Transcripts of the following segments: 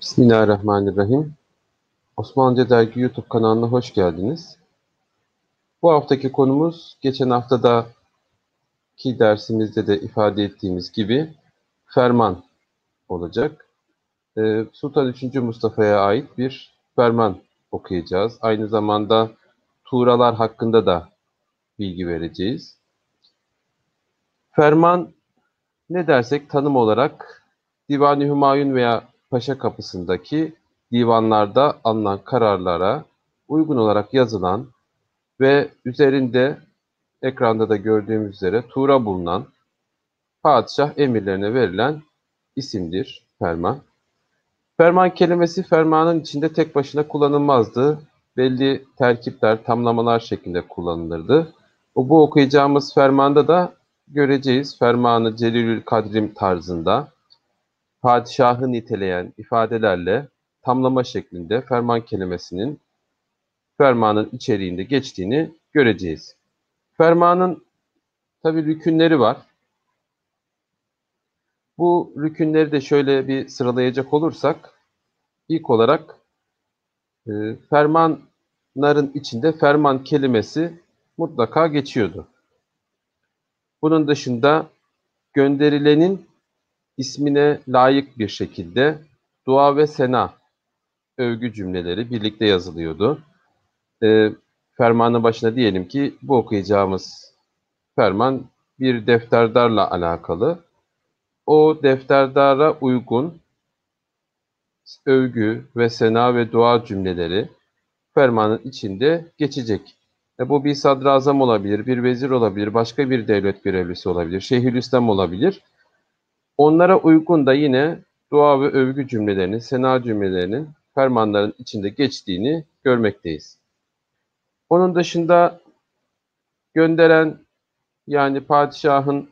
Bismillahirrahmanirrahim. Osmanlıca Dergi YouTube kanalına hoş geldiniz. Bu haftaki konumuz geçen haftadaki dersimizde de ifade ettiğimiz gibi ferman olacak. Sultan 3. Mustafa'ya ait bir ferman okuyacağız. Aynı zamanda tuğralar hakkında da bilgi vereceğiz. Ferman ne dersek tanım olarak Divan-ı Hümayun veya Paşa Kapısı'ndaki divanlarda alınan kararlara uygun olarak yazılan ve üzerinde ekranda da gördüğümüz üzere tuğra bulunan padişah emirlerine verilen isimdir ferman. Ferman kelimesi fermanın içinde tek başına kullanılmazdı. Belli terkipler, tamlamalar şeklinde kullanılırdı. Bu okuyacağımız fermanda da göreceğiz. Fermanı Celilül Kadrim tarzında padişahı niteleyen ifadelerle tamlama şeklinde ferman kelimesinin fermanın içeriğinde geçtiğini göreceğiz. Fermanın tabii rükünleri var. Bu rükünleri de şöyle bir sıralayacak olursak, ilk olarak fermanların içinde ferman kelimesi mutlaka geçiyordu. Bunun dışında gönderilenin ismine layık bir şekilde dua ve sena övgü cümleleri birlikte yazılıyordu. Fermanın başına diyelim ki bu okuyacağımız ferman bir defterdarla alakalı. O defterdara uygun övgü ve sena ve dua cümleleri fermanın içinde geçecek. Bu bir sadrazam olabilir, bir vezir olabilir, başka bir devlet görevlisi olabilir, şeyhülislam olabilir. Onlara uygun da yine dua ve övgü cümlelerinin, sena cümlelerinin fermanların içinde geçtiğini görmekteyiz. Onun dışında gönderen yani padişahın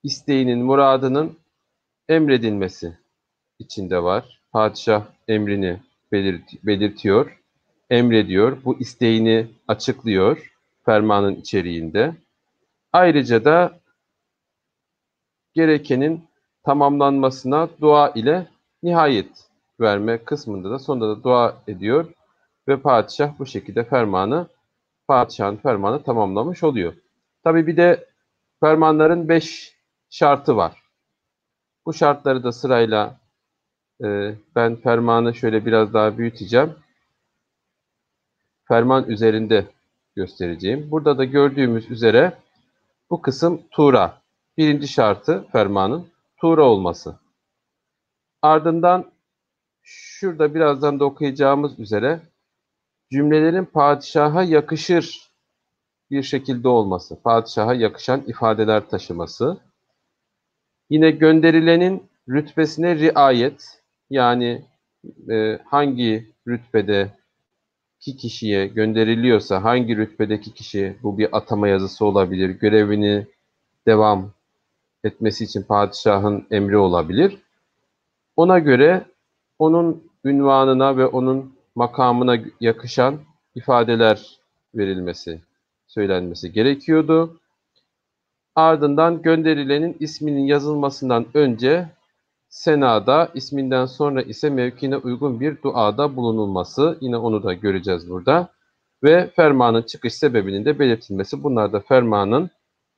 isteğinin, muradının emredilmesi içinde var. Padişah emrini belirtiyor, emrediyor. Bu isteğini açıklıyor fermanın içeriğinde. Ayrıca da gerekenin tamamlanmasına dua ile nihayet verme kısmında da sonunda da dua ediyor ve padişah bu şekilde padişahın fermanı tamamlamış oluyor. Tabii bir de fermanların 5 şartı var. Bu şartları da sırayla ben fermanı şöyle biraz daha büyüteceğim. Ferman üzerinde göstereceğim. Burada da gördüğümüz üzere bu kısım tuğra. Birinci şartı fermanın tuğra olması. Ardından şurada birazdan da okuyacağımız üzere cümlelerin padişaha yakışır bir şekilde olması, padişaha yakışan ifadeler taşıması. Yine gönderilenin rütbesine riayet, yani hangi rütbedeki kişiye gönderiliyorsa, hangi rütbedeki kişi, bu bir atama yazısı olabilir, görevini devam etmesi için padişahın emri olabilir. Ona göre onun ünvanına ve onun makamına yakışan ifadeler verilmesi, söylenmesi gerekiyordu. Ardından gönderilenin isminin yazılmasından önce senada, isminden sonra ise mevkine uygun bir duada bulunulması. Yine onu da göreceğiz burada. Ve fermanın çıkış sebebinin de belirtilmesi. Bunlar da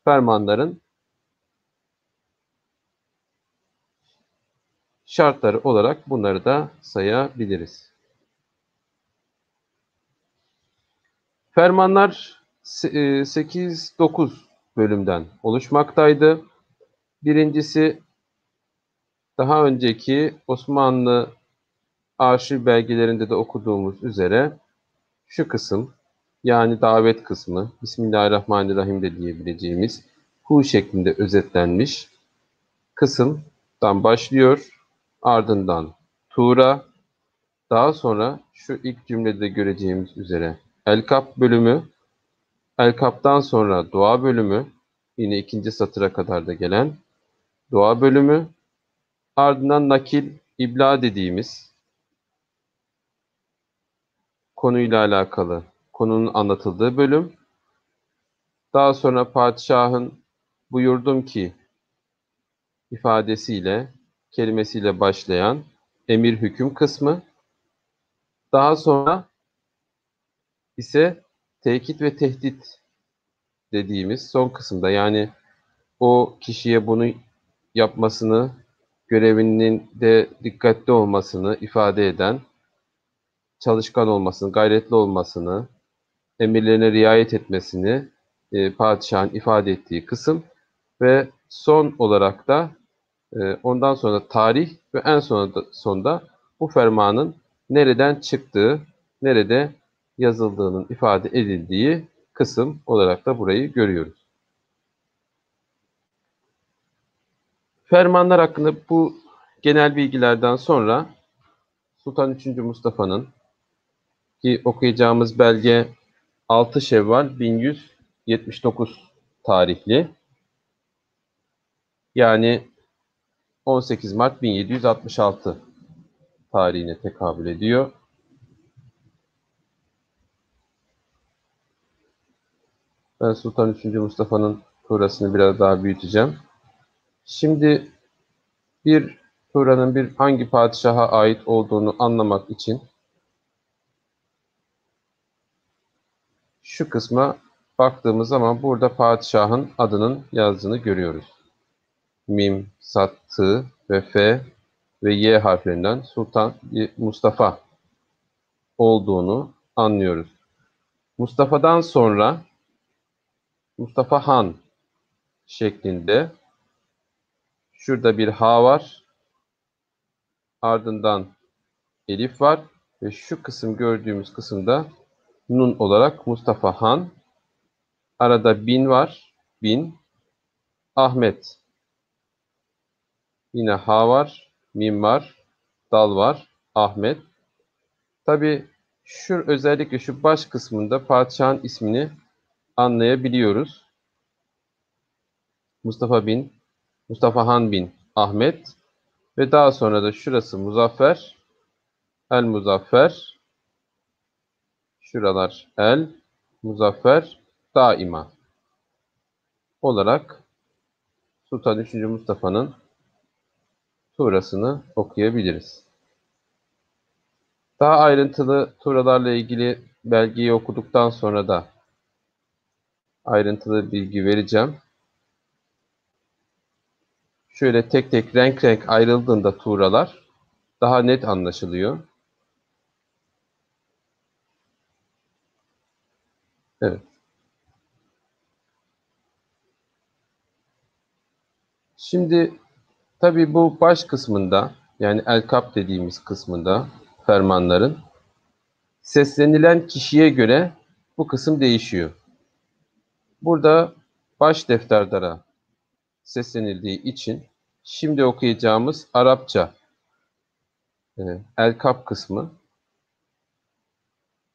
fermanların şartları olarak bunları da sayabiliriz. Fermanlar 8-9 bölümden oluşmaktaydı. Birincisi, daha önceki Osmanlı arşiv belgelerinde de okuduğumuz üzere şu kısım, yani davet kısmı, Bismillahirrahmanirrahim de diyebileceğimiz hu şeklinde özetlenmiş kısımdan başlıyor. Ardından Tura, daha sonra şu ilk cümlede göreceğimiz üzere El-Kap bölümü, El-Kap'tan sonra dua bölümü, yine ikinci satıra kadar da gelen dua bölümü, ardından nakil, ibla dediğimiz konuyla alakalı konunun anlatıldığı bölüm, daha sonra padişahın buyurdum ki ifadesiyle, kelimesiyle başlayan emir hüküm kısmı. Daha sonra ise tekit ve tehdit dediğimiz son kısımda, yani o kişiye bunu yapmasını, görevinin de dikkatli olmasını ifade eden, çalışkan olmasını, gayretli olmasını, emirlerine riayet etmesini padişahın ifade ettiği kısım ve son olarak da ondan sonra tarih ve en sonda bu fermanın nereden çıktığı, nerede yazıldığının ifade edildiği kısım olarak da burayı görüyoruz. Fermanlar hakkında bu genel bilgilerden sonra Sultan 3. Mustafa'nın, ki okuyacağımız belge 6 Şevval 1179 tarihli, yani 18 Mart 1766 tarihine tekabül ediyor. Ben Sultan 3. Mustafa'nın Tuğrasını biraz daha büyüteceğim. Şimdi bir Tuğra'nın bir hangi padişaha ait olduğunu anlamak için şu kısma baktığımız zaman burada padişahın adının yazdığını görüyoruz. Mim, Sat, Tı ve F ve Y harflerinden Sultan Mustafa olduğunu anlıyoruz. Mustafa'dan sonra Mustafa Han şeklinde şurada bir H var. Ardından Elif var ve şu kısım, gördüğümüz kısımda Nun olarak Mustafa Han. Arada bin var. Bin. Ahmet. Yine H var. Mim var. Dal var. Ahmet. Tabi özellikle şu baş kısmında padişahın ismini anlayabiliyoruz. Mustafa bin, Mustafa Han bin Ahmet ve daha sonra da şurası Muzaffer, El Muzaffer, şuralar El Muzaffer daima olarak Sultan 3. Mustafa'nın tuğrasını okuyabiliriz. Daha ayrıntılı tuğralarla ilgili belgeyi okuduktan sonra da ayrıntılı bilgi vereceğim. Şöyle tek tek renk renk ayrıldığında tuğralar daha net anlaşılıyor. Evet. Şimdi tabii bu baş kısmında, yani el-kap dediğimiz kısmında fermanların seslenilen kişiye göre bu kısım değişiyor. Burada baş defterdara seslenildiği için şimdi okuyacağımız Arapça el-kap kısmı,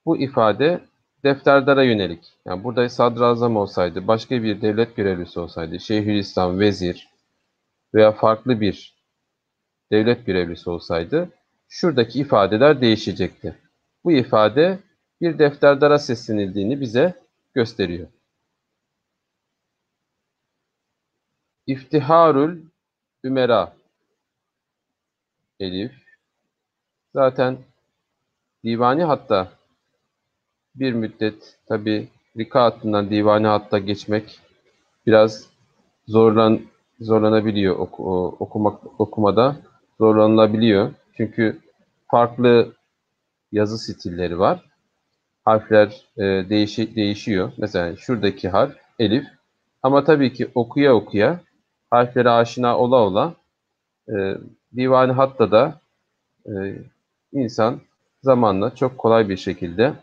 bu ifade defterdara yönelik. Yani burada sadrazam olsaydı, başka bir devlet görevlisi olsaydı, Şeyhülislam, vezir veya farklı bir devlet görevlisi olsaydı şuradaki ifadeler değişecekti. Bu ifade bir defterdara seslenildiğini bize gösteriyor. İftiharul Ümera Elif. Zaten divani hatta bir müddet, tabi rika hattından divani hatta geçmek biraz zorlanabiliyor, okumada zorlanılabiliyor. Çünkü farklı yazı stilleri var. Harfler değişiyor. Mesela şuradaki harf elif. Ama tabii ki okuya okuya, harflere aşina ola ola divani hatta da insan zamanla çok kolay bir şekilde,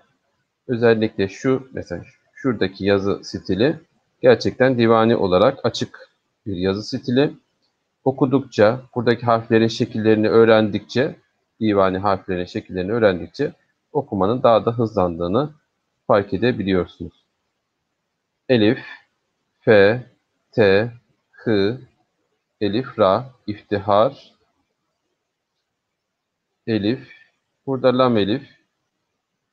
özellikle mesela şuradaki yazı stili gerçekten divani olarak açık bir yazı stili. Okudukça, buradaki harflerin şekillerini öğrendikçe, divani harflerin şekillerini öğrendikçe okumanın daha da hızlandığını fark edebiliyorsunuz. Elif, F, T, H, Elif, Ra, iftihar, Elif, burada lam elif,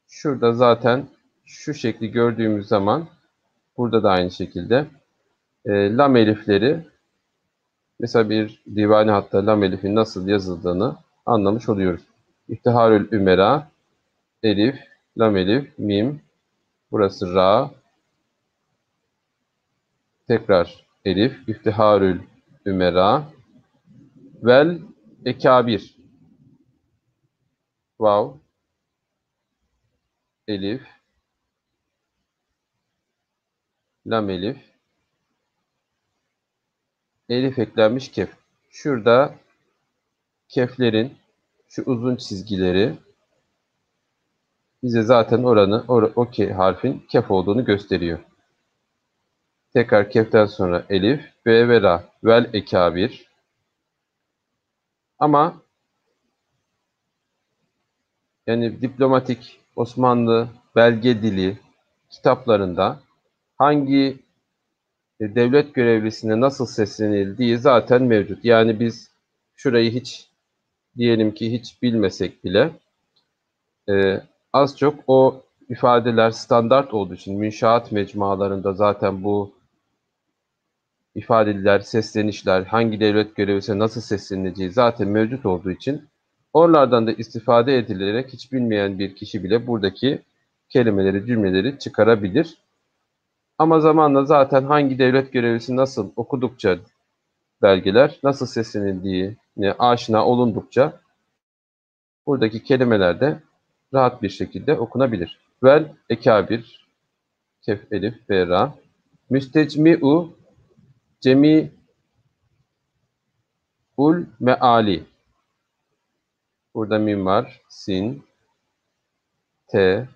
şurada zaten şu şekli gördüğümüz zaman burada da aynı şekilde lam elifleri, mesela bir divani hatta lam elifin nasıl yazıldığını anlamış oluyoruz. İftiharül ümera, elif, lam elif, mim, burası ra, tekrar elif, iftiharül ümera, vel ekabir, vav, elif, lam elif, elif eklenmiş kef. Şurada keflerin şu uzun çizgileri bize zaten o harfin kef olduğunu gösteriyor. Tekrar keften sonra elif, be ve ra, vel ekabir. Ama yani diplomatik Osmanlı belge dili kitaplarında hangi devlet görevlisine nasıl seslenildiği zaten mevcut. Yani biz şurayı hiç diyelim ki hiç bilmesek bile az çok o ifadeler standart olduğu için münşaat mecmualarında zaten bu ifadeler, seslenişler, hangi devlet görevlisine nasıl seslenileceği zaten mevcut olduğu için oralardan da istifade edilerek hiç bilmeyen bir kişi bile buradaki kelimeleri, cümleleri çıkarabilir. Ama zamanla zaten hangi devlet görevlisi nasıl okudukça belgeler, nasıl seslenildiğine aşina olundukça buradaki kelimeler de rahat bir şekilde okunabilir. Vel, ekabir, kef, elif, ve ra. Müstecmi'u, cemi'ul meali. Burada mim var. Sin, te,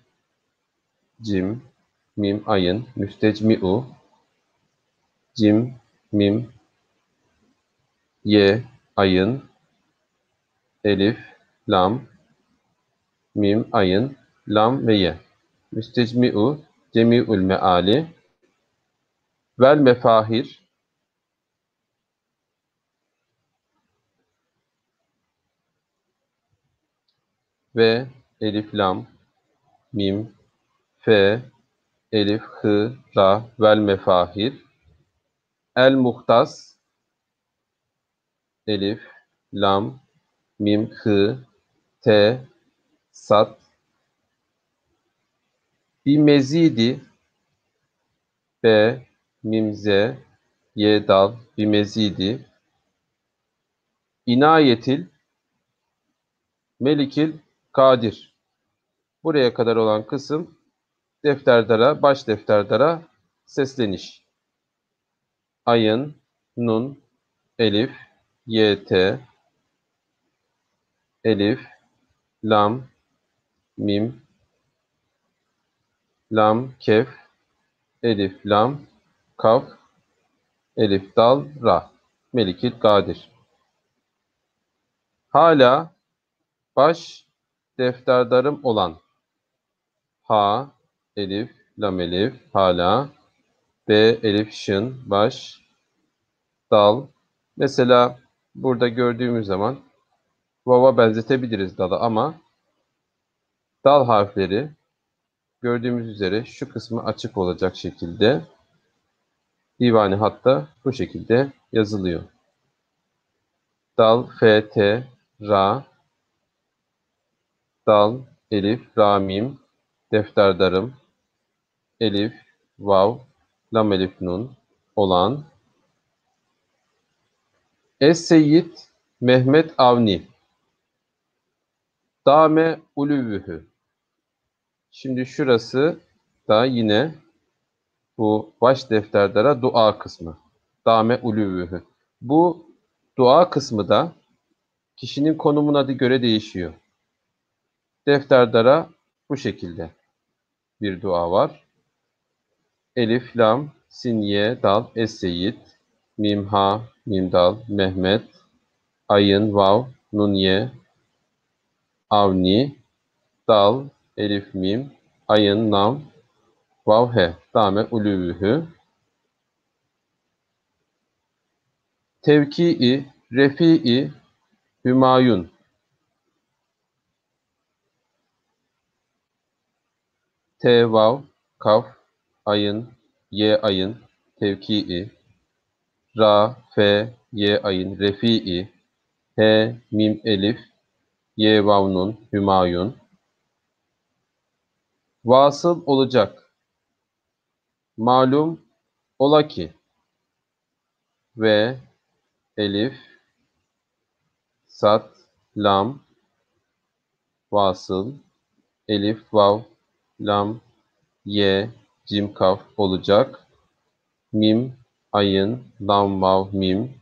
cim, mim, ayın. Müstecmi'u, cim, mim, ye, ayın, elif, lam, mim, ayın, lam ve ye. Müstecmi'u, cemi'ul meali, vel mefahir, ve elif, lam, mim, fe, elif, hı, ra, vel mefahir, el muhtas, elif, lam, mim, hı, te, sat, bir mezidi, be, mim, ze, ye, dal, bir mezidi, inayetil, melikil, kadir. Buraya kadar olan kısım defterdara, baş defterdara sesleniş. Ayın, nun, elif, yt, elif, lam, mim, lam, kef, elif, lam, kaf, elif, dal, ra. Melikil Kadir. Hala baş defterdarım olan ha, elif, lam elif, hala, b, elif, şın, baş, dal. Mesela burada gördüğümüz zaman vava benzetebiliriz dalı ama dal harfleri gördüğümüz üzere şu kısmı açık olacak şekilde divani hatta bu şekilde yazılıyor. Dal, f, t, ra, dal, elif, ra, mim, defterdarım, elif, vav, lam, elif, nun olan Es-Seyyid Mehmet Avni Dame uluvühü. Şimdi şurası da yine bu baş defterdara dua kısmı. Dame uluvühü. Bu dua kısmı da kişinin konumuna göre değişiyor. Defterdara bu şekilde bir dua var. Elif, lam, sin, ye, dal, es-seyyid, mim, ha, mim, dal, Mehmet, ayın, vav, nun, ye, avni, dal, elif, mim, ayın, nam, vav, he, dame, uluvühü. Tevkii, refi'i, hümayun. T, vav, kaf, ayın, ye, ayın, tevkii. Ra, fe, ye, ayın, refi'i. He, mim, elif, ye vav nun, hümayun. Vasıl olacak. Malum ola ki. Ve, elif, sat, lam, vasıl, elif, vav, lam, ye, cim, kaf olacak. Mim, ayın, lam, vav, mim,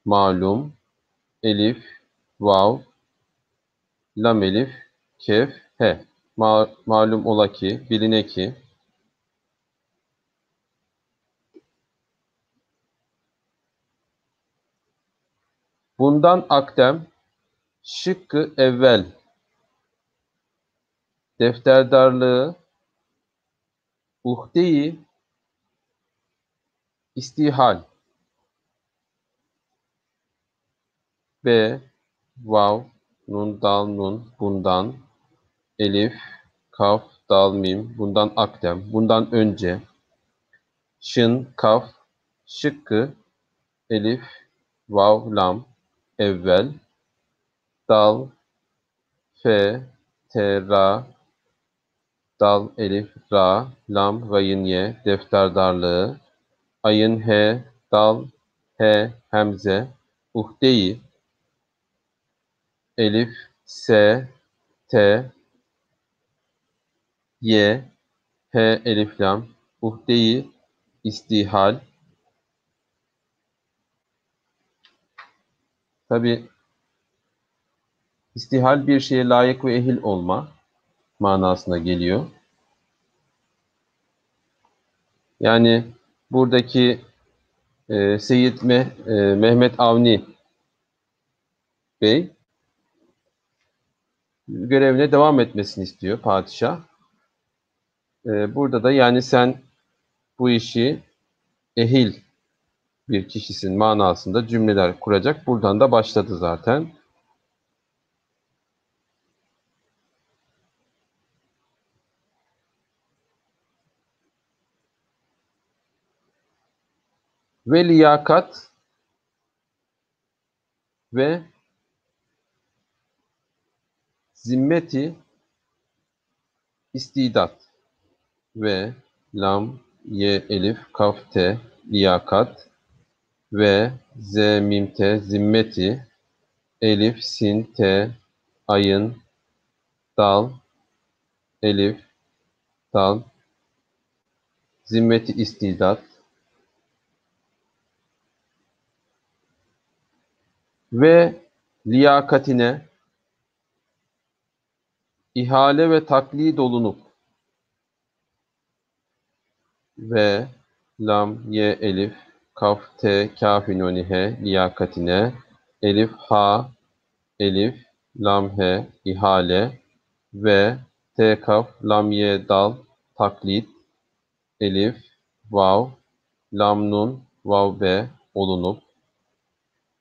malum, elif, vav, lam, elif, kef, he. Malum ola ki, biline ki. Bundan akdem, şıkkı evvel, defterdarlığı, uhde-i istihal, b, vav, nun, dal, nun, bundan, elif, kaf, dal, mim, bundan akdem, bundan önce, şın, kaf, şıkkı, elif, vav, lam, evvel, dal, fe, te, ra, dal, elif, ra, lam, gayın, ye, defterdarlığı, ayın, he, dal, he, hemze, uhde-i, elif, se, te, ye, he, elif, lam, uhde-i istihal. Tabi istihal bir şeye layık ve ehil olma manasına geliyor. Yani buradaki Mehmet Avni Bey görevine devam etmesini istiyor padişah. Burada da yani sen bu işi ehil bir kişisin manasında cümleler kuracak. Buradan da başladı zaten. Ve liyakat ve zimmeti istidat ve lam, ye, elif, kaf, te, liyakat ve z, mim, te, zimmeti, elif, sin, te, ayın, dal, elif, dal, zimmeti istidat ve liyakatine ihale ve taklid olunup ve lam, ye, elif, kaf, te, kâf-i nûn, he, liyakatine, elif, ha, elif, lam, he, ihale ve te, kaf, lam, ye, dal, taklit, elif, vav, lam, nun, vav, be olunup.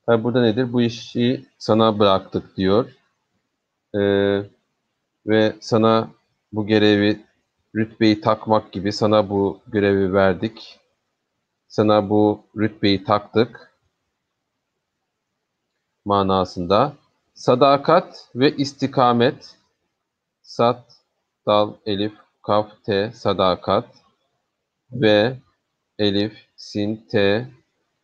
Tabi burada nedir? Bu işi sana bıraktık diyor. Ve sana bu görevi, rütbeyi takmak gibi sana bu görevi verdik. Sana bu rütbeyi taktık manasında. Sadakat ve istikamet, sat, dal, elif, kaf, te, sadakat ve elif, sin, te,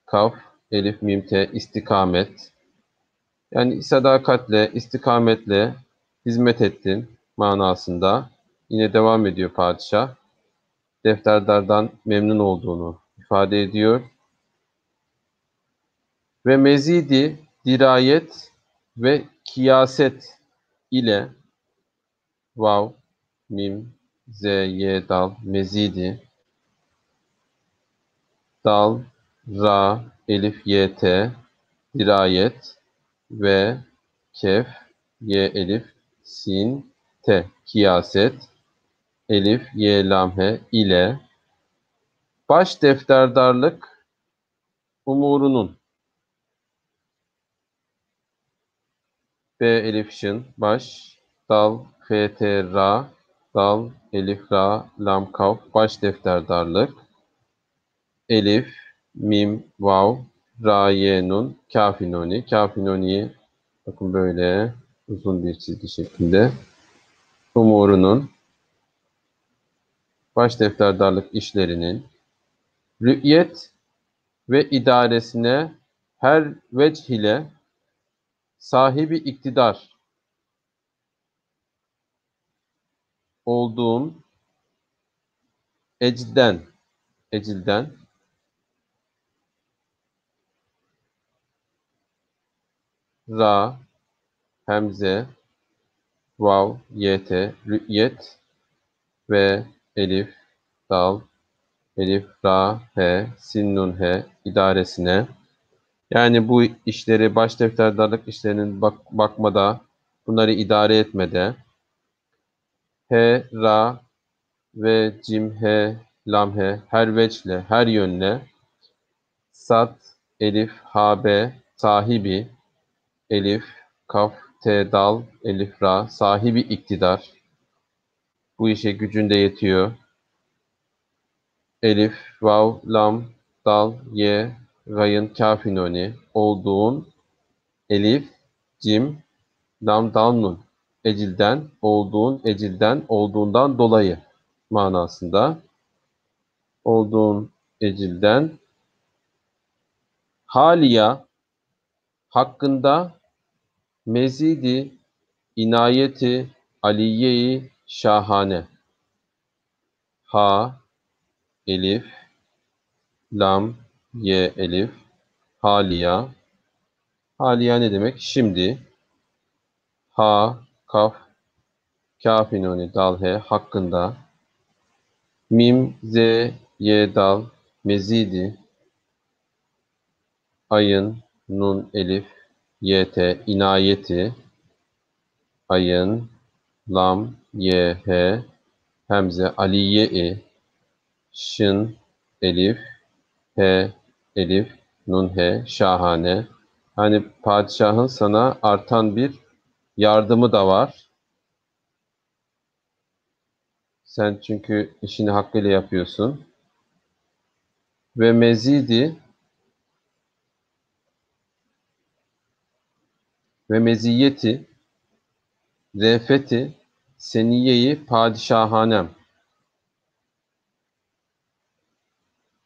kaf, elif, mim, te, istikamet. Yani sadakatle, istikametle hizmet ettin manasında. Yine devam ediyor padişah. Defterdardan memnun olduğunu ifade ediyor. Ve mezidi dirayet ve kiyaset ile vav, mim, z, y, dal, mezidi, dal, ra, elif, y, t, dirayet ve kef, y, elif, sin, te, kiyaset, elif, y, lam, he ile baş defterdarlık umurunun B, elif, şın, baş, dal, f, t, ra, dal, elif, ra, lam, kaf, baş defterdarlık, elif, mim, vav, ra, ye, nun, kâf-i nûni, kâf-i nûni'yi bakın böyle uzun bir çizgi şeklinde. Umurunun, baş defterdarlık işlerinin, rü'yet ve idaresine her vecih ile sahibi iktidar olduğun ecilden ra, hemze, vav, yt, rü'yet ve elif, dal, elif, ra, he, sin, nun, he idaresine, yani bu işleri, baş defterdarlık işlerinin bakmada, bunları idare etmede, he, ra ve cim, he, lam, he, her veçle, her yönle, sat, elif, habe, sahibi, elif, kaf, te, dal, elif, ra, sahibi iktidar, bu işe gücünde yetiyor. Elif, vav, lam, dal, ye, gayın, kafinoni, olduğun, elif, cim, lam, dal, nun, ecilden, olduğundan dolayı manasında. Olduğun ecilden, haliya, hakkında, mezidi, inayeti, aliyeyi, şahane. Ha, elif, lam, ye, elif, haliya. Haliya ne demek? Şimdi. Ha, kaf, kafinoni, dal, he, hakkında. Mim, ze, ye, dal, mezidi. Ayın, nun, elif, yt, inayeti. Ayın, lam, ye, he, hemze, aliye-i. Şın, elif, he, elif, nun, he, şahane. Hani padişahın sana artan bir yardımı da var. Sen çünkü işini hakkıyla yapıyorsun. Ve mezidi ve meziyeti, re'feti, seniyeyi padişahanem.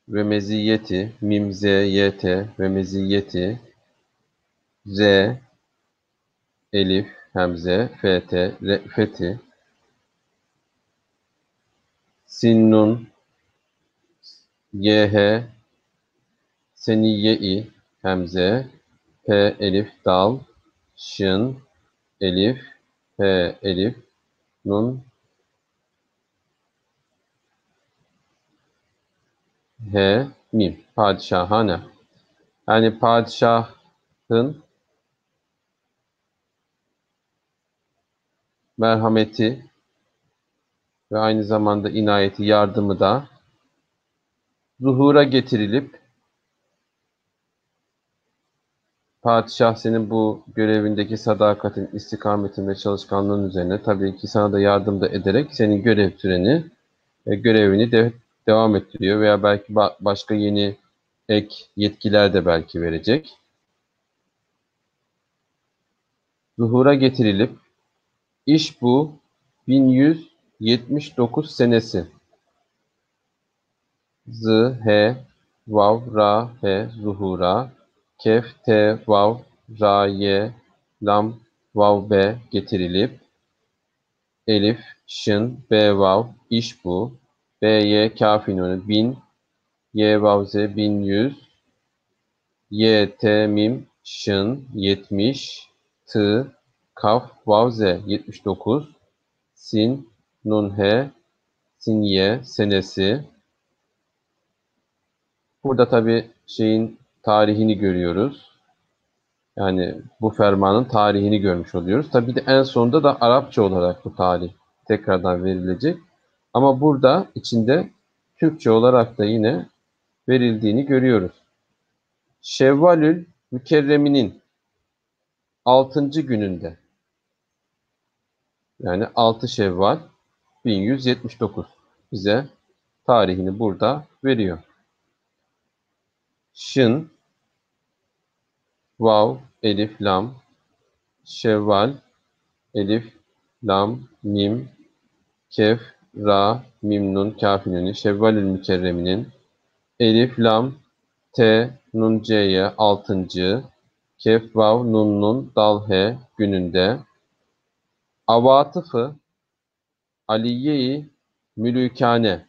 Ve meziyeti, mim, ze, yt ve meziyeti, re, elif, hemze, ft, re'feti, sin, nun, yh, seniye-i, hemze, p, elif, dal, şın, elif, p, elif, nun, he, mim. Padişahane. Yani padişahın merhameti ve aynı zamanda inayeti, yardımı da zuhura getirilip, padişah senin bu görevindeki sadakatin, istikametin ve çalışkanlığın üzerine tabii ki sana da yardım da ederek senin görev süreni ve görevini devam ettiriyor veya belki başka yeni ek yetkiler de belki verecek. Zuhura getirilip, iş bu 1179 senesi. Z, he, vav, ra, he, zuhura, kef, te, vav, ra, ye, lam, vav, be getirilip, elif, şın, be, vav, iş bu, be, ye, kafinonu, bin, ye, vav, ze, 1100, ye, te, mim, şın, 70, tı, kaf, vav, ze, 79, sin, nun, he, sinye, senesi. Burada tabii şeyin tarihini görüyoruz. Yani bu fermanın tarihini görmüş oluyoruz. Tabii de en sonunda da Arapça olarak bu tarih tekrardan verilecek. Ama burada içinde Türkçe olarak da yine verildiğini görüyoruz. Şevvalül Mükerrem'inin 6. gününde, yani 6 Şevval 1179 bize tarihini burada veriyor. Şın, vav, elif, lam, Şevval elif, lam, mim, kef, ra, mim, nun, kaf, nuni, Şevvalül Mükerrem'inin elif, lam, t, nun, c'ye 6. Kef, vav, nun, nun, dal, he gününde avatıfı aliye-i mülükane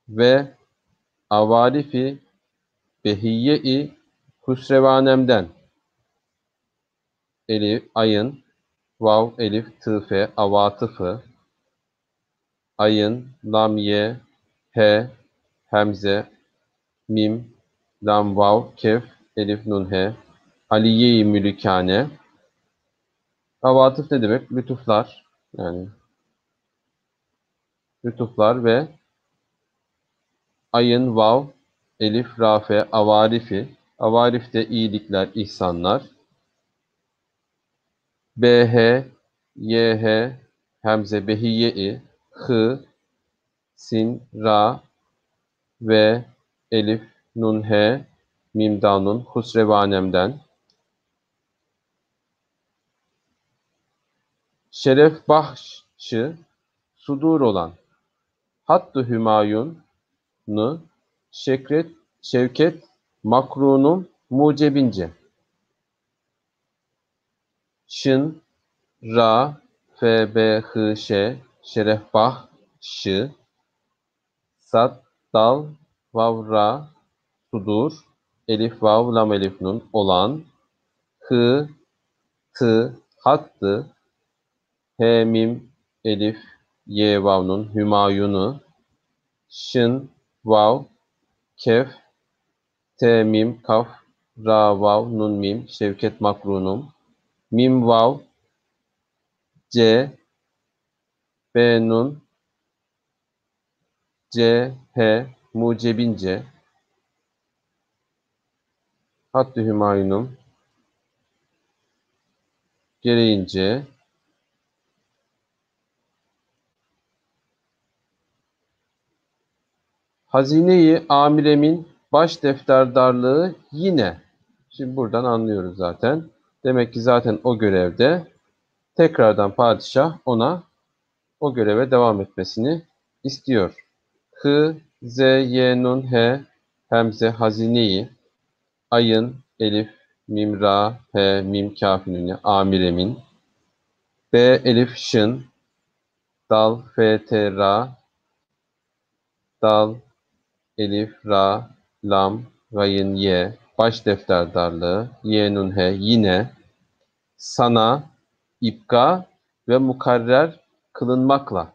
ve avarifi behiyye-i husrevanemden elif, ayın, vav, elif, tıfe, avatıfı, ayın, lam, ye, he, hemze, mim, lam, vav, kef, elif, nun, he, aliye-i mülükane. Avatıf ne demek? Lütuflar. Yani lütuflar ve ayın, vav, elif, rafe, avarifi. Avarif de iyilikler, ihsanlar. BH, YH, hemze, behiye-i, hı, sin, ra ve elif, nun, he, mim, danun, husrevanemden. Şeref bahşı sudur olan Hattı Hümayun'u Şevket makrunum mucebince. Şın, ra, fe, be, hı, şeref bahşı sat, dal, vav, ra, sudur, elif, vav, lam, elif, nun olan hı, tı, hattı, he, mim, elif, ye, vav, nun, hümayunu, şın, vav, kef, te, mim, kaf, ra, vav, nun, mim, şevket makrunum, mim, vav, c, be, nun, c, he, mucebince, hattı hümayunum, gereğince, hazine-i amiremin baş defterdarlığı yine. Şimdi buradan anlıyoruz zaten. Demek ki zaten o görevde. Tekrardan padişah ona o göreve devam etmesini istiyor. Hı, z, y, nun, he, hemze, hazine-i, ayın, elif, mim, ra, he, mim, kafiruni, amiremin, b, elif, şın, dal, f, t, ra, dal, elif, ra, lam, gayın, ye, baş defterdarlığı, ye, nun, he, yine, sana, ipka ve mukarrer kılınmakla.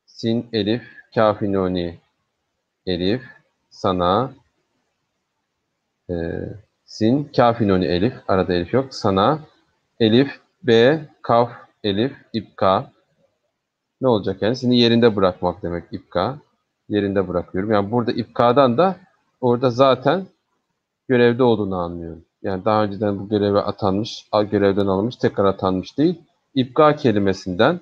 Sin, elif, kafinoni, elif, sana, e, sin, kafinoni, elif, arada elif yok, sana, elif, b, kaf, elif, ipka, ne olacak yani? Seni yerinde bırakmak demek ipka. Yerinde bırakıyorum. Yani burada ipkadan da orada zaten görevde olduğunu anlıyorum. Yani daha önceden bu göreve atanmış, görevden alınmış, tekrar atanmış değil. İpka kelimesinden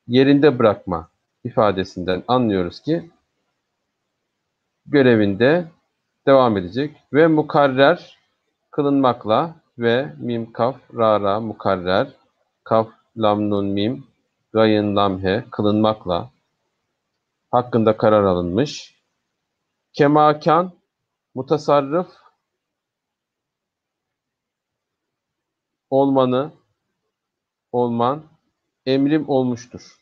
yerinde bırakma ifadesinden anlıyoruz ki görevinde devam edecek ve mukarrer kılınmakla ve mim kaf ra ra mukarrer kaf lam nun mim gayın lam he kılınmakla hakkında karar alınmış. Kemakan mutasarrıf olman emrim olmuştur.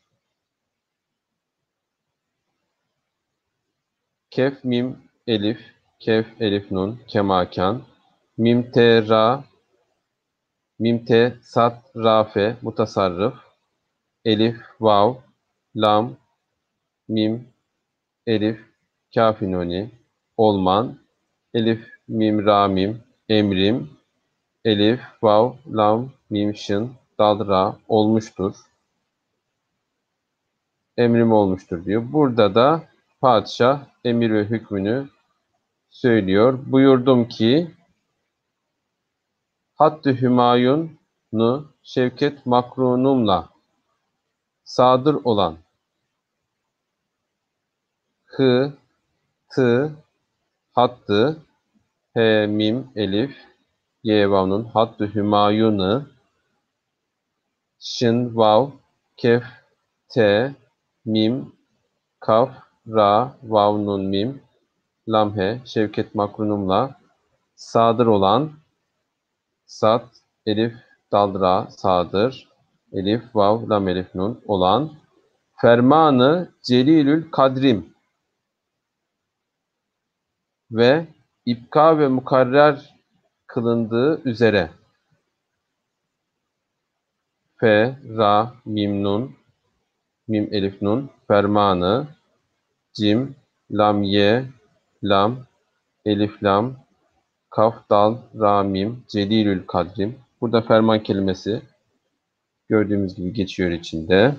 Kef mim elif kef elif nun kemakan mim te ra mim te sat rafe mutasarrıf elif vav lam mim elif kafinoni olman elif mim ra mim emrim elif vav lam mim şın dal ra olmuştur. Emrim olmuştur diyor. Burada da padişah emir ve hükmünü söylüyor. Buyurdum ki Hattı Hümayun'u Şevket Makrunum'la sadır olan hı, tı, hattı, he, mim, elif, ye vav nun, hattı hümayunu, şın vav, kef te, mim, kaf, ra, vav nun mim, lam he, Şevket Makrunum'la sadır olan, sat, elif, dal, ra, sadır, elif, vav, lam, elif, nun olan, fermanı celilül kadrim ve ipka ve mukarrer kılındığı üzere. Fe, ra, mim, nun, mim, elif, nun, fermanı, cim, lam, ye, lam, elif, lam, kaf, dal, ra, mim, celilül kadrim. Burada ferman kelimesi gördüğümüz gibi geçiyor içinde.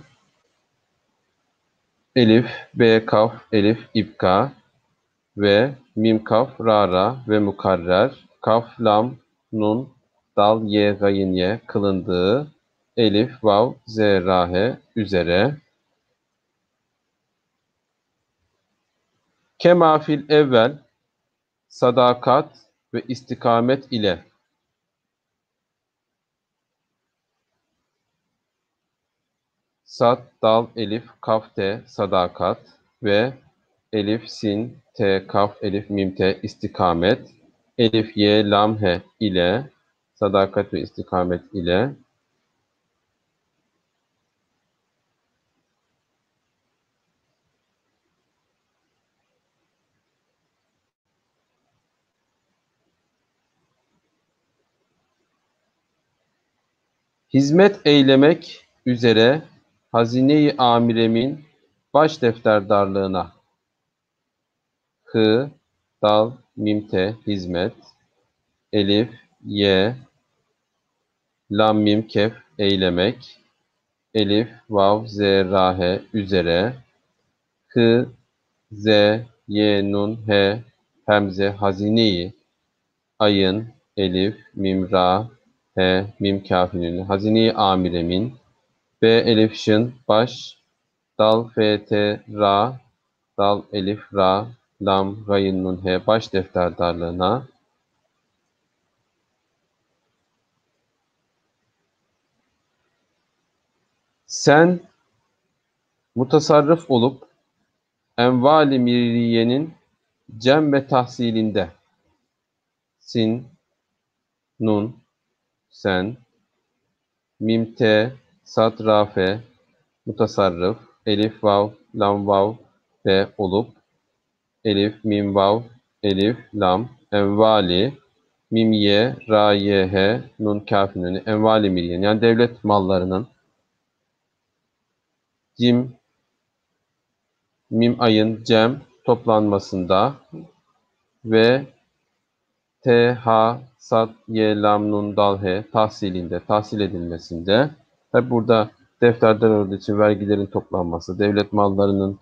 Elif, B, kaf, elif, ipka ve mim, kaf, ra, ra ve mukarrer, kaf, lam, nun, dal, ye, gayin, ye kılındığı, elif, vav, z, ra, he üzere. Kema fil evvel, sadakat ve istikamet ile. Sad, dal, elif, kaf, te, sadakat ve elif, sin, te, kaf, elif, mim, te, istikamet. Elif, ye, lam, he ile, sadakat ve istikamet ile. Hizmet eylemek üzere hazine-i amiremin baş defterdarlığına. Hı, dal, mim, te, hizmet. Elif, ye, lam, mim, kef, eylemek. Elif, vav, z, ra, he, üzere. Hı, z, ye, nun, he, hemze, hazine-i. Ayın, elif, mim, ra, he, mim, kafinin, hazine-i amiremin. B, elif, şın, baş. Dal, f, t, ra, dal, elif, ra, lam, gayın, nun, he, baş defterdarlığına. Sen mutasarrıf olup envali miriyenin cem ve tahsilinde. Sin, nun, sen, mim, te, sat, ra, fe, mutasarrıf, elif, vav, lam, vav, fe olup, elif, mim, vav, elif, lam, envali, mim, ye, ra, ye, he, nun, kaf, nuni, envali miriyen, yani devlet mallarının, cim, mim, ayın, cem toplanmasında ve t, ha, sat, ye, lam, nun, dal, he tahsilinde, tahsil edilmesinde. Tabi burada defterler olduğu için vergilerin toplanması, devlet mallarının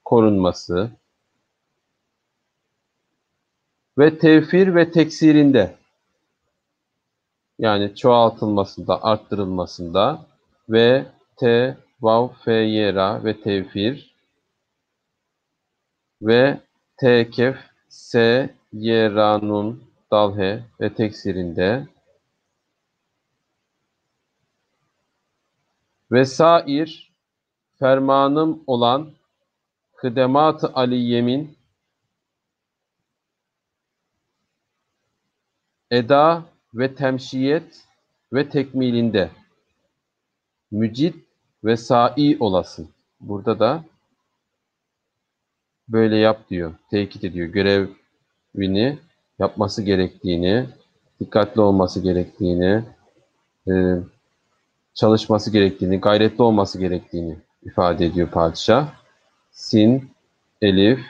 korunması ve tevfir ve teksirinde, yani çoğaltılmasında, arttırılmasında ve t, vav, fe, yera ve tevfir ve t, kef, s, yera, nun, dal, he ve teksirinde vesair fermanım olan Hıdemat-ı Aliyemin eda ve temşiyet ve tekmilinde mücid ve sa'i olasın. Burada da böyle yap diyor, tekit ediyor. Görevini yapması gerektiğini, dikkatli olması gerektiğini, e, çalışması gerektiğini, gayretli olması gerektiğini ifade ediyor padişah. Sin, elif,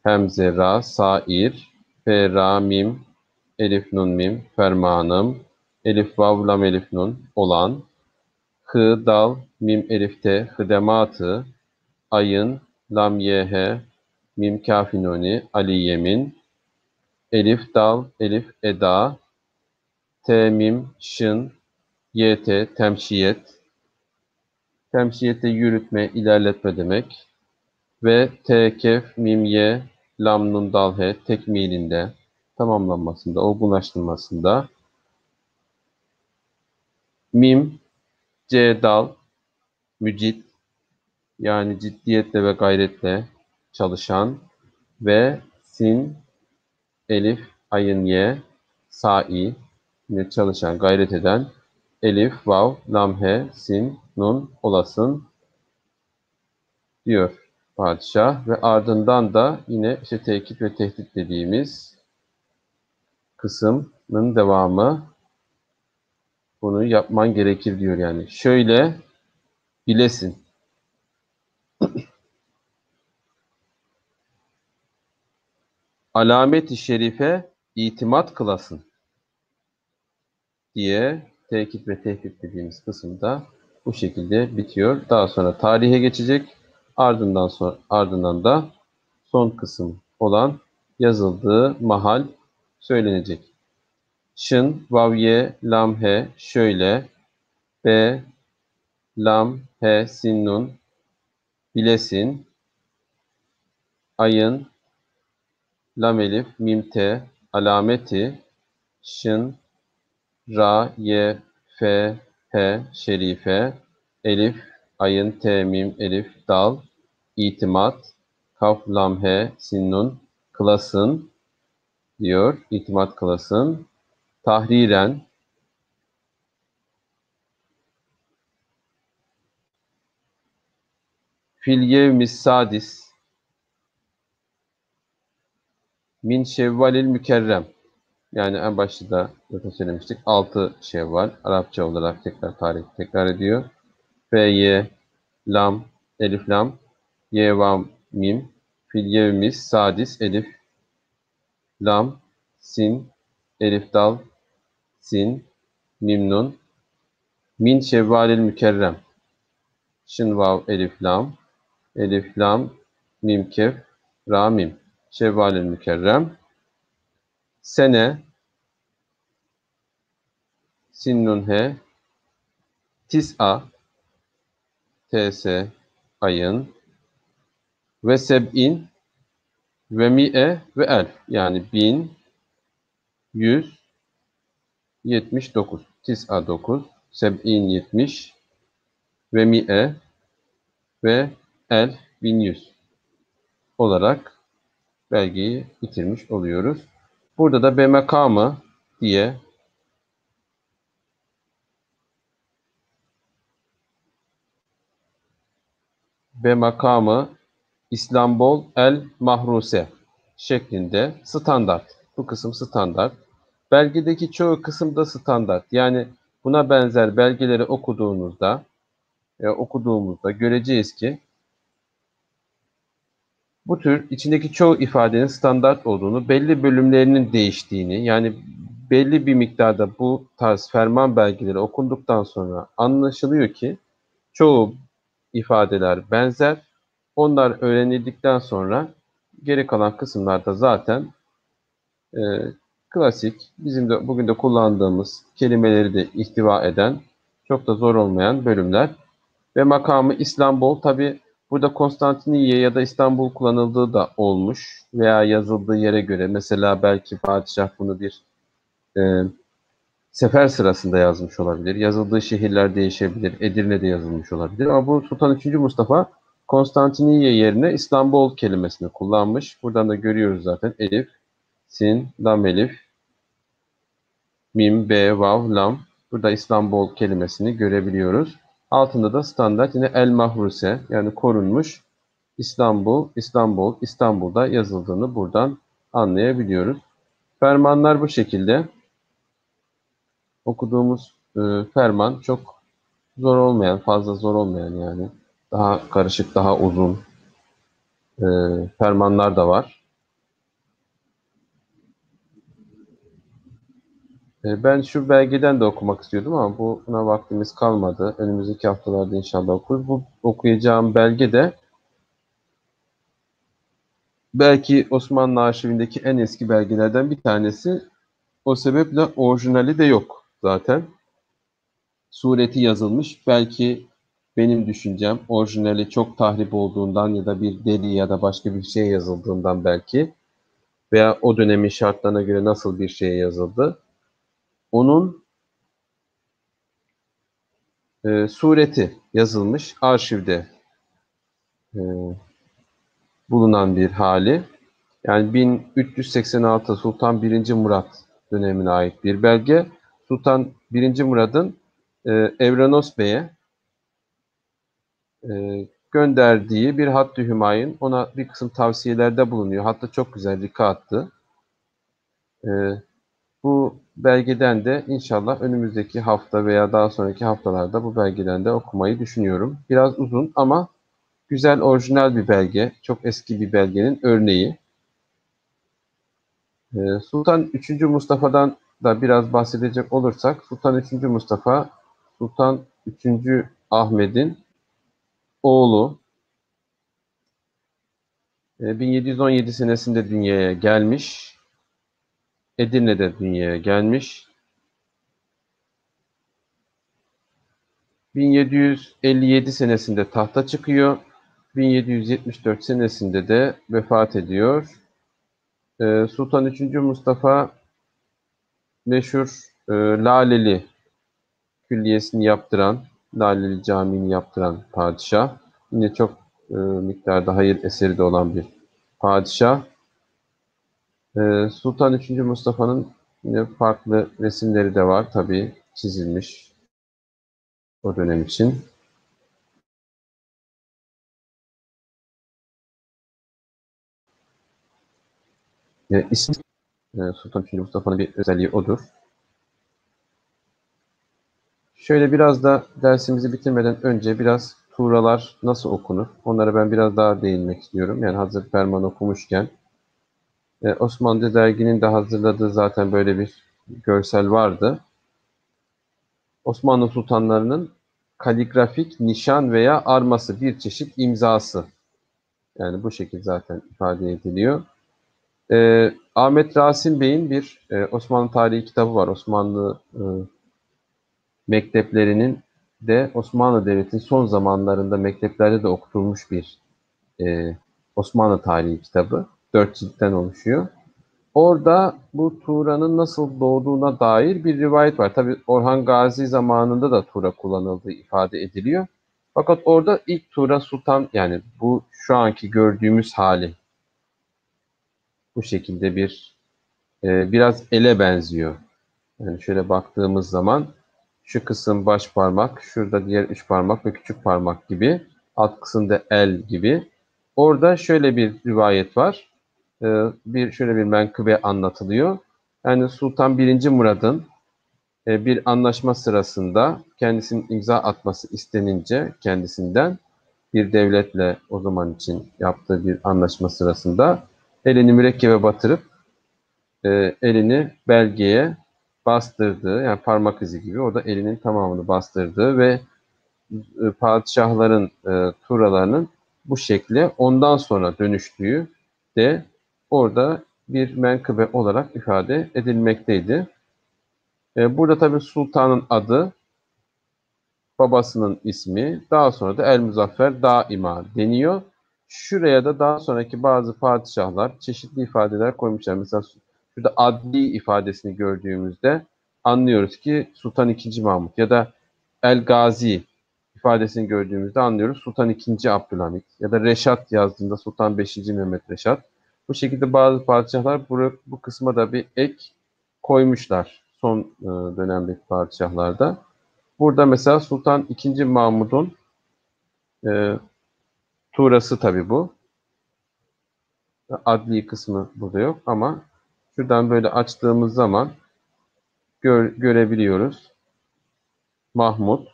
hemze, ra, sair, fe, ra, mim, elif, nun, mim, fermanım, elif, vav, lam, elif, nun olan, hı, dal, mim, elif, te, hıdematı, ayın, lam, ye, he, mim, kafinoni, aliyemin, elif, dal, elif, eda, te, mim, şın, ye, te, temşiyet, temşiyete yürütme, ilerletme demek. Ve te, kef, mim, ye, lam, nun, dal, he tekmilinde, tamamlanmasında, olgunlaştırmasında Mim, C dal, mücit, yani ciddiyetle ve gayretle çalışan ve sin, elif, ayın ye, sa'i, yine çalışan, gayret eden, elif, vav, lam, he, sin, nun, olasın diyor padişah ve ardından da yine işte tekit ve tehdit dediğimiz kısmın devamı, bunu yapman gerekir diyor yani. Şöyle bilesin. Alamet-i şerife itimat kılasın diye tekit ve tehdit dediğimiz kısımda bu şekilde bitiyor. Daha sonra tarihe geçecek. Ardından da son kısım olan yazıldığı mahal söylenecek. Şın, vavye, lam, he, şöyle, be, lam, he, sin, nun, bilesin, ayın, lam, elif, mim, te, alameti, şın, ra, ye, fe, he, şerife, elif, ayın, te, mim, elif, dal, itimat, kaf, lam, he, sin, nun, kılasın diyor. İtimat kılasın. Tahriren, fil yevmis sadis, min şevvalil mükerrem. Yani en başta da zaten söylemiştik. 6 Şevval. Arapça olarak tarih tekrar ediyor. Fe, ye, lam, elif, lam, ye, vav, mim, fil yevmis, sadis, elif, lam, sin, elif, dal, sin, mim, nun, min şevvalil mükerrem. Şın, vav, elif, lam, mim, kef, ra, mim. Şevvalil mükerrem. Sene, sin, nun, he, tis'a, ts, ayın, ve seb'in, ve mi'e ve elf, yani 1179. Tis'a 9, seb'in 70 ve mi'e ve elf 1100 olarak belgeyi bitirmiş oluyoruz. Burada da be makamı diye be makamı İslambol el Mahruse şeklinde standart. Bu kısım standart. Belgedeki çoğu kısım da standart. Yani buna benzer belgeleri okuduğumuzda göreceğiz ki bu tür içindeki çoğu ifadenin standart olduğunu, belli bölümlerinin değiştiğini, yani belli bir miktarda bu tarz ferman belgeleri okunduktan sonra anlaşılıyor ki çoğu ifadeler benzer. Onlar öğrenildikten sonra geri kalan kısımlarda zaten e, klasik, bizim de bugün de kullandığımız kelimeleri de ihtiva eden, çok da zor olmayan bölümler. Ve makamı İstanbul, tabi burada Konstantiniyye ya da İstanbul kullanıldığı da olmuş veya yazıldığı yere göre. Mesela belki padişah bunu bir e, sefer sırasında yazmış olabilir. Yazıldığı şehirler değişebilir. Edirne'de yazılmış olabilir. Ama bu Sultan III. Mustafa Konstantiniyye yerine İstanbul kelimesini kullanmış. Buradan da görüyoruz zaten. Elif, sin, lam, elif, mim, be, vav, lam. Burada İstanbul kelimesini görebiliyoruz. Altında da standart yine el mahruse, yani korunmuş İstanbul'da yazıldığını buradan anlayabiliyoruz. Fermanlar bu şekilde. Okuduğumuz ferman çok fazla zor olmayan, yani daha karışık, daha uzun e, fermanlar da var. Ben şu belgeden de okumak istiyordum ama buna vaktimiz kalmadı. Önümüzdeki haftalarda inşallah okuruz. Bu okuyacağım belge de belki Osmanlı arşivindeki en eski belgelerden bir tanesi. O sebeple orijinali de yok zaten. Sureti yazılmış. Belki benim düşüncem orijinali çok tahrip olduğundan ya da bir deli ya da başka bir şey yazıldığından belki, veya o dönemin şartlarına göre nasıl bir şey yazıldı. Onun sureti yazılmış arşivde e, bulunan bir hali. Yani 1386 Sultan 1. Murat dönemine ait bir belge. Sultan 1. Murad'ın Evrenos Bey'e gönderdiği bir Hattı Hümayun, ona bir kısım tavsiyelerde bulunuyor. Hatta çok güzel rikattı. E, Bu belgeden de inşallah önümüzdeki hafta veya daha sonraki haftalarda bu belgeden de okumayı düşünüyorum. Biraz uzun ama güzel, orijinal bir belge. Çok eski bir belgenin örneği. Sultan 3. Mustafa'dan da biraz bahsedecek olursak, Sultan 3. Mustafa, Sultan 3. Ahmet'in oğlu. 1717 senesinde dünyaya gelmiş. Edirne'de dünyaya gelmiş. 1757 senesinde tahta çıkıyor. 1774 senesinde de vefat ediyor. Sultan 3. Mustafa meşhur Laleli Külliyesini yaptıran, Laleli Camii'ni yaptıran padişah. Yine çok miktarda hayır eseri de olan bir padişah. Sultan 3. Mustafa'nın yine farklı resimleri de var tabii çizilmiş o dönem için. İsmi Sultan 3. Mustafa'nın bir özelliği odur. Şöyle biraz da dersimizi bitirmeden önce biraz tuğralar nasıl okunur? Onlara ben biraz daha değinmek istiyorum. Yani hazır ferman okumuşken. Osmanlı derginin de hazırladığı zaten böyle bir görsel vardı. Osmanlı sultanlarının kaligrafik nişan veya arması, bir çeşit imzası. Yani bu şekilde zaten ifade ediliyor. Ahmet Rasim Bey'in bir Osmanlı tarihi kitabı var. Osmanlı mekteplerinin de Osmanlı Devleti'nin son zamanlarında mekteplerde de okutulmuş bir Osmanlı tarihi kitabı. 4 ciltten oluşuyor. Orada bu Tuğra'nın nasıl doğduğuna dair bir rivayet var. Tabii Orhan Gazi zamanında da Tuğra kullanıldığı ifade ediliyor. Fakat orada ilk Tuğra Sultan, yani bu şu anki gördüğümüz hali bu şekilde biraz ele benziyor. Yani şöyle baktığımız zaman şu kısım baş parmak, şurada diğer üç parmak ve küçük parmak gibi, alt kısımda el gibi. Orada şöyle bir rivayet var. Şöyle bir menkıbe anlatılıyor. Yani Sultan 1. Murad'ın bir anlaşma sırasında kendisinin imza atması istenince kendisinden, bir devletle o zaman için yaptığı bir anlaşma sırasında elini mürekkebe batırıp elini belgeye bastırdığı, yani parmak izi gibi orada elinin tamamını bastırdığı ve padişahların tuğralarının bu şekle ondan sonra dönüştüğü de orada bir menkıbe olarak ifade edilmekteydi. Burada tabii sultanın adı, babasının ismi, daha sonra da El Muzaffer Daima deniyor. Şuraya da daha sonraki bazı padişahlar çeşitli ifadeler koymuşlar. Mesela şurada adli ifadesini gördüğümüzde anlıyoruz ki Sultan II. Mahmut, ya da El Gazi ifadesini gördüğümüzde anlıyoruz Sultan II. Abdülhamit, ya da Reşat yazdığında Sultan 5. Mehmet Reşat. Bu şekilde bazı padişahlar bu kısma da bir ek koymuşlar son dönemdeki padişahlarda. Burada mesela Sultan II. Mahmud'un e, tuğrası tabii bu. Adli kısmı burada yok ama şuradan böyle açtığımız zaman görebiliyoruz. Mahmud.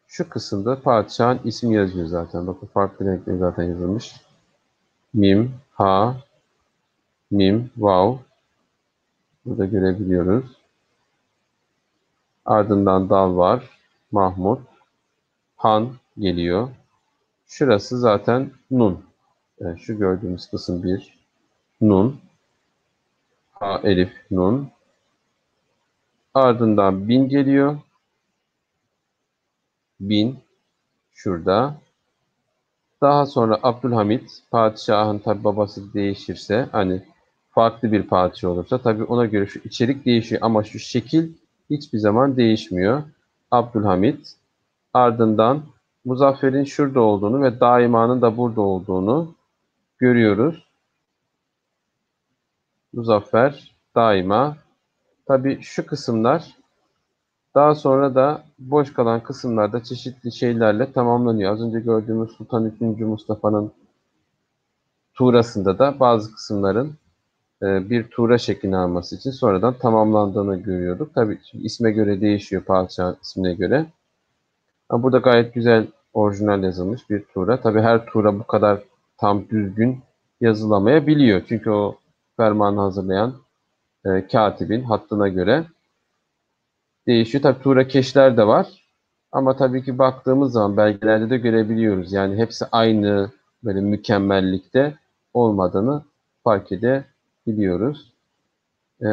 Şu kısımda padişahın ismi yazıyor zaten. Bakın farklı renkle zaten yazılmış. Mim, ha, mim, vav. Burada görebiliyoruz. Ardından dal var. Mahmud. Han geliyor. Şurası zaten nun. Yani şu gördüğümüz kısım bir nun. Ha, elif, nun. Ardından bin geliyor. Bin şurada. Daha sonra Abdülhamit, padişahın tabi babası değişirse, hani farklı bir padişah olursa tabi ona göre şu içerik değişiyor ama şu şekil hiçbir zaman değişmiyor. Abdülhamit. Ardından Muzaffer'in şurada olduğunu ve Daima'nın da burada olduğunu görüyoruz. Muzaffer, Daima. Tabii şu kısımlar daha sonra da boş kalan kısımlarda çeşitli şeylerle tamamlanıyor. Az önce gördüğümüz Sultan 3. Mustafa'nın tuğrasında da bazı kısımların bir tuğra şeklini alması için sonradan tamamlandığını görüyorduk. Tabii isme göre değişiyor, padişah ismine göre. Ama burada gayet güzel orijinal yazılmış bir tuğra. Tabii her tuğra bu kadar tam düzgün yazılamayabiliyor. Çünkü o fermanı hazırlayan katibin hattına göre değişiyor. Tabii tuğrakeşler de var. Ama tabii ki baktığımız zaman belgelerde de görebiliyoruz. Yani hepsi aynı böyle mükemmellikte olmadığını fark edebiliyoruz.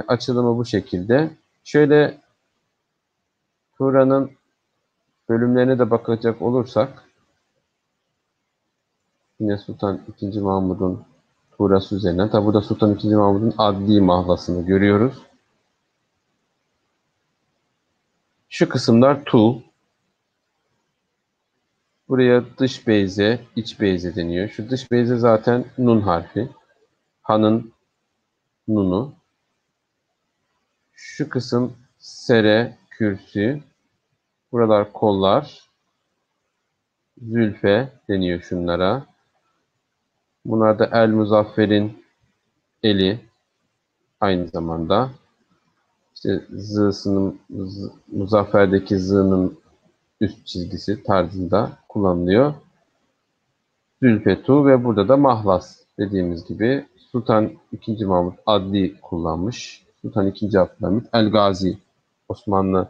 Açılımı bu şekilde. Şöyle Tuğra'nın bölümlerine de bakacak olursak yine Sultan II. Mahmud'un Tuğrası üzerinden. Tabi burada Sultan II. Mahmud'un adli mahlasını görüyoruz. Şu kısımlar Tuğ. Buraya dış beyze, iç beyze deniyor. Şu dış beyze zaten Nun harfi. Han'ın Nun'u. Şu kısım Sere, kürsü. Buralar kollar. Zülfe deniyor şunlara. Bunlar da El Muzaffer'in eli aynı zamanda. İşte Muzaffer'deki z'nın üst çizgisi tarzında kullanılıyor. Zülfetu ve burada da mahlas dediğimiz gibi Sultan II. Mahmut adli kullanmış. Sultan II. Abdülhamit El Gazi Osmanlı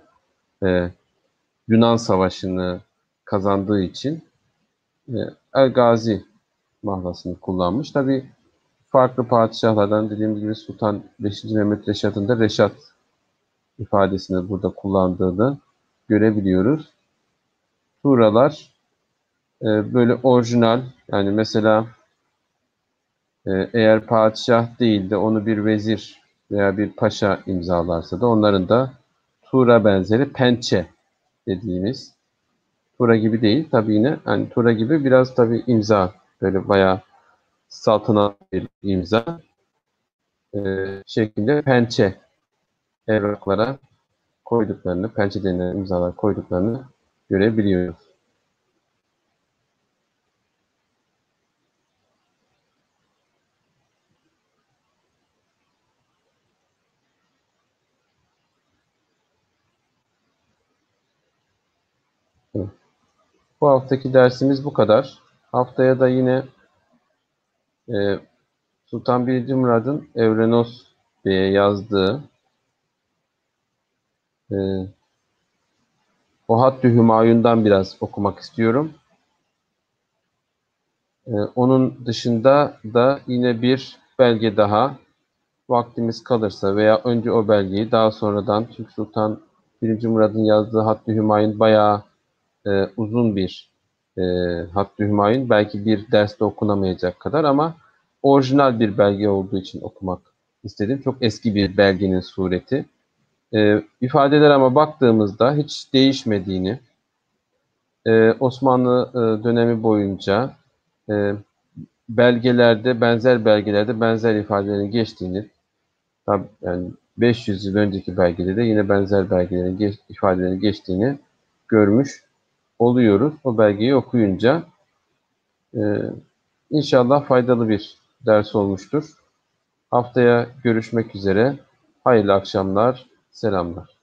e, Yunan Savaşı'nı kazandığı için e, El Gazi mahlasını kullanmış. Tabi farklı padişahlardan dediğimiz gibi Sultan 5. Mehmet Reşat'ın da Reşat ifadesini burada kullandığını görebiliyoruz. Tuğralar böyle orijinal, yani mesela eğer padişah değil de onu bir vezir veya bir paşa imzalarsa da onların da Tuğra benzeri pençe dediğimiz, Tuğra gibi değil tabii, yine hani Tuğra gibi biraz tabii imza, böyle bayağı saltanat bir imza şeklinde pençe evraklara koyduklarını, pençe denilen imzalar koyduklarını görebiliyoruz. Evet. Bu haftaki dersimiz bu kadar. Haftaya da yine e, Sultan 1. Murad'ın Evrenos Bey'e yazdığı e, o Hattı Hümayun'dan biraz okumak istiyorum. Onun dışında da yine bir belge daha, vaktimiz kalırsa veya önce o belgeyi daha sonradan, çünkü Sultan 1. Murad'ın yazdığı Hattı Hümayun bayağı uzun bir e, Hattı Hümayun, belki bir derste okunamayacak kadar, ama orijinal bir belge olduğu için okumak istedim. Çok eski bir belgenin sureti. İfadeler ama baktığımızda hiç değişmediğini, Osmanlı dönemi boyunca e, belgelerde, benzer belgelerde benzer ifadelerin geçtiğini, tabii yani 500 yıl önceki belgede de yine benzer belgelerin ifadelerin geçtiğini görmüş oluyoruz. O belgeyi okuyunca e, inşallah faydalı bir ders olmuştur. Haftaya görüşmek üzere. Hayırlı akşamlar, selamlar.